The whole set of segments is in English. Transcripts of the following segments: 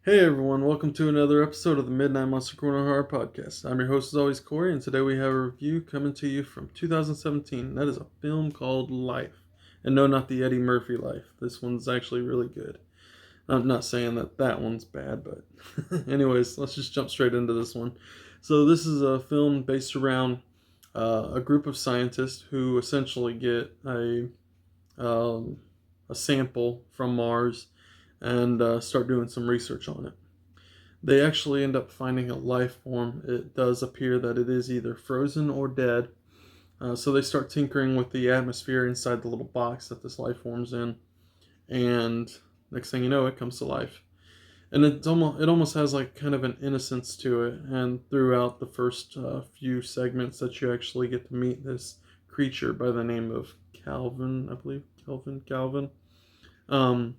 Hey everyone, welcome to another episode of the Midnight Monster Corner Horror Podcast. I'm your host as always, Corey, and today we have a review coming to you from 2017. That is a film called Life. And no, not the Eddie Murphy Life. This one's actually really good. I'm not saying that one's bad, but anyways, let's just jump straight into this one. So this is a film based around a group of scientists who essentially get um, a sample from Mars and start doing some research on it. They actually end up finding a life form. It does appear that it is either frozen or dead. So they start tinkering with the atmosphere inside the little box that this life form's in, and next thing you know, it comes to life. And it almost has like kind of an innocence to it. And throughout the first few segments, that you actually get to meet this creature by the name of Calvin, I believe Calvin. Um,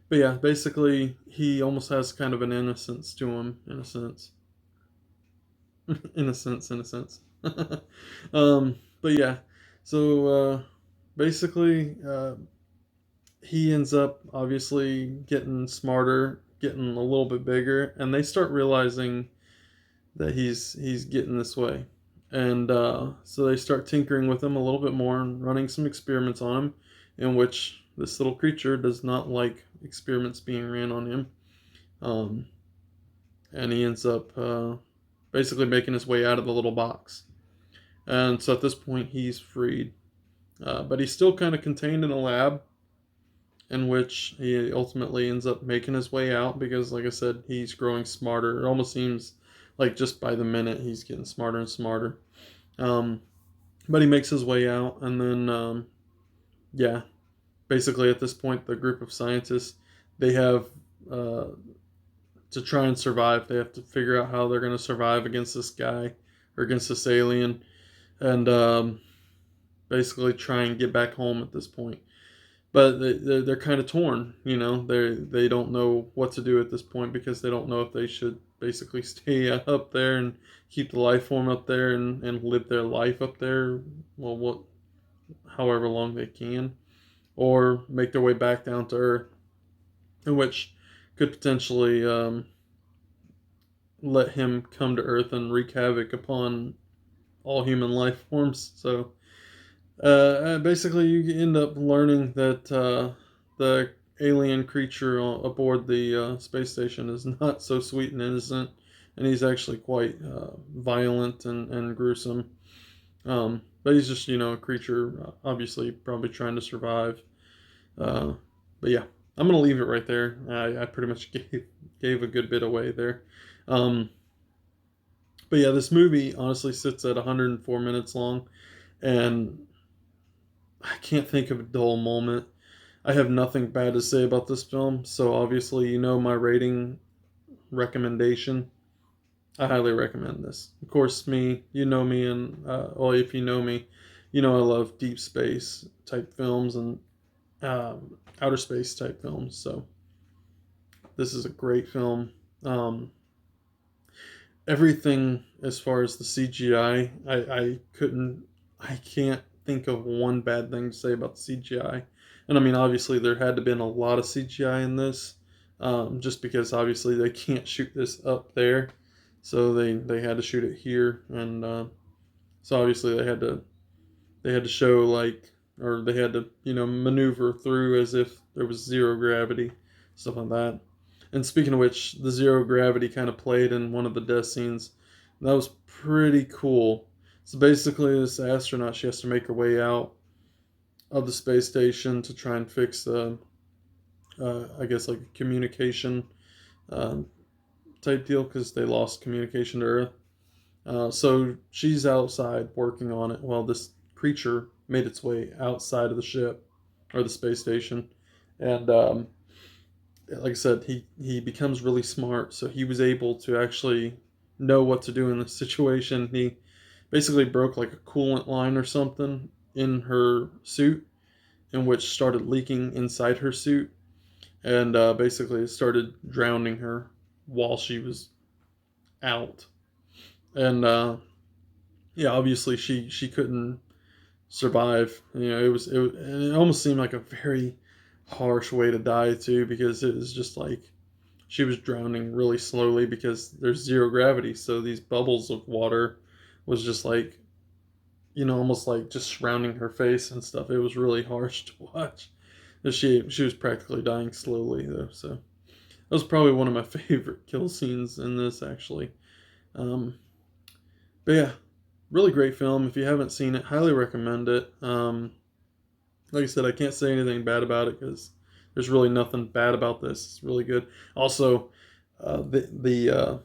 but yeah, basically, he almost has kind of an innocence to him, in a sense. In a sense. But yeah, so basically, he ends up obviously getting smarter, getting a little bit bigger, and they start realizing that he's getting this way, and so they start tinkering with him a little bit more and running some experiments on him, in which this little creature does not like experiments being ran on him, um, and he ends up basically making his way out of the little box. And so at this point, he's freed. But he's still kind of contained in a lab in which he ultimately ends up making his way out because, like I said, he's growing smarter. It almost seems like just by the minute he's getting smarter and smarter. Um, but he makes his way out, and then, yeah, basically at this point, the group of scientists, they have, uh, to try and survive, they have to figure out how they're going to survive against this guy or against this alien. And basically try and get back home at this point. But they're kind of torn, they don't know what to do at this point because they don't know if they should basically stay up there and keep the life form up there and live their life up there, well, what, however long they can, or make their way back down to Earth, in which could potentially let him come to Earth and wreak havoc upon all human life forms. So basically, you end up learning that the alien creature aboard the space station is not so sweet and innocent, and he's actually quite violent and gruesome. But he's just, a creature, obviously, probably trying to survive. Uh, but yeah, I'm gonna leave it right there. I pretty much gave a good bit away there. Um, but yeah, this movie honestly sits at 104 minutes long, and I can't think of a dull moment. I have nothing bad to say about this film, so obviously, my rating recommendation. I highly recommend this. Of course, you know me, and well, if you know me, I love deep space type films and outer space type films. So this is a great film. Everything as far as the CGI, I can't think of one bad thing to say about the CGI. And I mean, obviously, there had to been a lot of CGI in this, just because obviously they can't shoot this up there, so they had to shoot it here, and so obviously they had to show like, or they had to maneuver through as if there was zero gravity, stuff like that. And speaking of which, the zero gravity kind of played in one of the death scenes. That was pretty cool. So basically, this astronaut, she has to make her way out of the space station to try and fix the, I guess, like a communication um, type deal because they lost communication to Earth. So she's outside working on it while this creature made its way outside of the ship or the space station. And like I said, he becomes really smart, so he was able to actually know what to do in this situation. He basically broke like a coolant line or something in her suit, in which started leaking inside her suit, and basically started drowning her while she was out. And yeah, obviously she couldn't survive. And it almost seemed like a very harsh way to die too, because it was just like she was drowning really slowly because there's zero gravity. So these bubbles of water was just like, almost like just surrounding her face and stuff. It was really harsh to watch. She was practically dying slowly though. So that was probably one of my favorite kill scenes in this actually. Um, but yeah, really great film. If you haven't seen it, highly recommend it. Like I said, I can't say anything bad about it because there's really nothing bad about this. It's really good. Also, the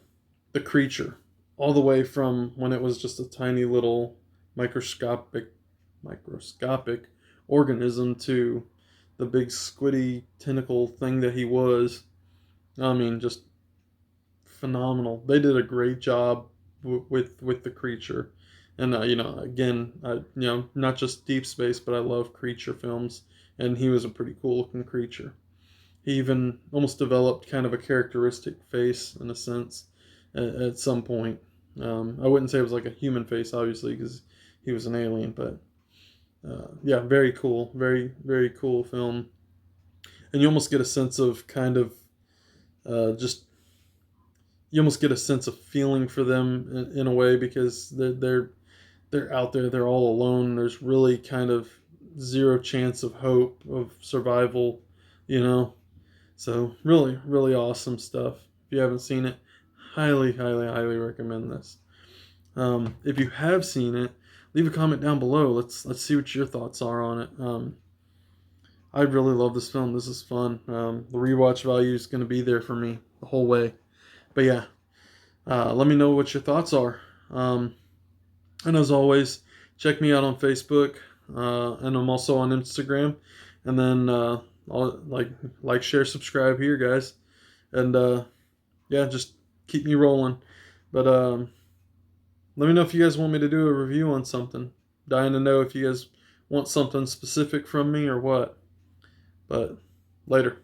creature, all the way from when it was just a tiny little microscopic microscopic organism to the big squiddy tentacle thing that he was. I mean, just phenomenal. They did a great job with the creature, and again, not just Deep Space, but I love creature films, and he was a pretty cool looking creature. He even almost developed kind of a characteristic face in a sense at some point. I wouldn't say it was like a human face, obviously, because he was an alien, but yeah, very cool, very very cool film, and you almost get a sense of kind of just you almost get a sense of feeling for them in a way because they're out there, they're all alone. There's really kind of zero chance of hope of survival, you know. So really, really awesome stuff. If you haven't seen it, highly, highly, highly recommend this. If you have seen it, leave a comment down below. Let's see what your thoughts are on it. I really love this film. This is fun. The rewatch value is going to be there for me the whole way. But yeah, let me know what your thoughts are. And as always, check me out on Facebook, and I'm also on Instagram. And then I'll share, subscribe here, guys. And yeah, just keep me rolling. But let me know if you guys want me to do a review on something. Dying to know if you guys want something specific from me or what. But later.